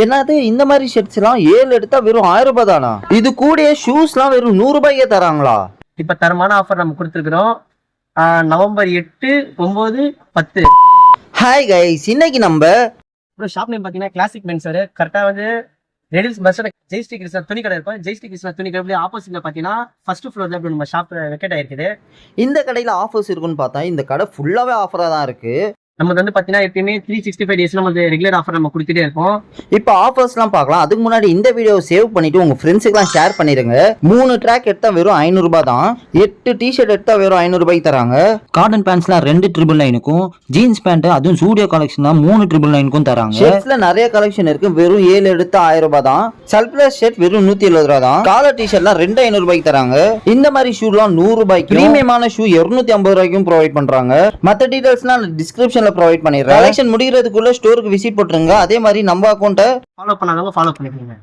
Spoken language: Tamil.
என்னது இந்த மாதிரி ஷர்ட்ஸ் எல்லாம் 7 எடுத்தா வெறும் 1000 ரூபாய் தானா? இது கூட ஷூஸ் எல்லாம் வெறும் 100 ரூபாய்க்கே தராங்களா? இப்ப தரமான ஆஃபர் நம்ம கொடுத்துருக்கிறோம். நவம்பர் 8, 9, 10. ஹாய் கைஸ், இன்னைக்கு நம்ம ஷாப் நேம் பாத்தீங்கன்னா கிளாசிக் மென்ஸர். கரெக்டா வந்து ரெடில்ஸ் பஸ் ஜெய்ஸ்ரீ கிருஷ்ணா துணி கடை இருக்கும். ஜெய்ஸ்ரீ கிருஷ்ணா துணி கடை ஆப்போசிட்ல பாத்தீங்கன்னா ஃபர்ஸ்ட் ஃப்ளோர்ல நம்ம ஷாப் வெக்கேட் ஆயிருக்குது. இந்த கடையில ஆஃபர்ஸ் இருக்குன்னு பார்த்தா இந்த கடை ஃபுல்லாவே ஆஃபரா தான் இருக்கு. நம்ம வந்து பாத்தீங்கன்னா எப்பயுமே 365 டேஸ் நம்ம ரெகுலர் ஆஃபர் நம்ம கொடுத்துட்டே இருக்கோம். இப்போ ஆஃபர்ஸ்லாம் பார்க்கலாம். அதுக்கு முன்னாடி இந்த வீடியோ சேவ் பண்ணிட்டு உங்க ஃப்ரெண்ட்ஸுக்குலாம் ஷேர் பண்ணிருங்க. 3 ட்ராக் எடுத்தா வெறும் 500 ரூபாய் தான். 8 டிஷர்ட் எடுத்தா வெறும் 500 ரூபாய்க்கு தராங்க. காட்டன் பேண்ட்ஸ்லாம் 2,999க்கும், ஜீன்ஸ் பேண்ட் அதுவும் ஸ்டூடியோ கலெக்ஷன் தான் 3,999க்கும் தராங்க. ஷர்ட்ஸ்ல நிறைய கலெக்ஷன் இருக்கு. வெறும் 7 எடுத்தா 1000 ரூபாய் தான். சல்ப்ளஸ் ஷர்ட் வெறும் 170 ரூபாய் தான். காலர் டிஷர்ட்லாம் 2,500 ரூபாய்க்கு தராங்க. இந்த மாதிரி ஷூலாம் 100 ரூபாய்க்கு, பிரீமியமான ஷூ 250 ரூபாய்க்கும் ப்ரொவைட் பண்றாங்க. மத்த டீடைல்ஸ்லாம் டிஸ்கிரிப்ஷன்ல ப்ரொவைட் பண்ணிடுறேன். கலெக்ஷன் முடிகிறதுக்குள்ள ஸ்டோருக்கு விசிட் போட்டுருங்க. அதே மாதிரி நம்ம அக்கௌண்ட்டை ஃபாலோ பண்ணாதவங்க ஃபாலோ பண்ணிக்கோங்க.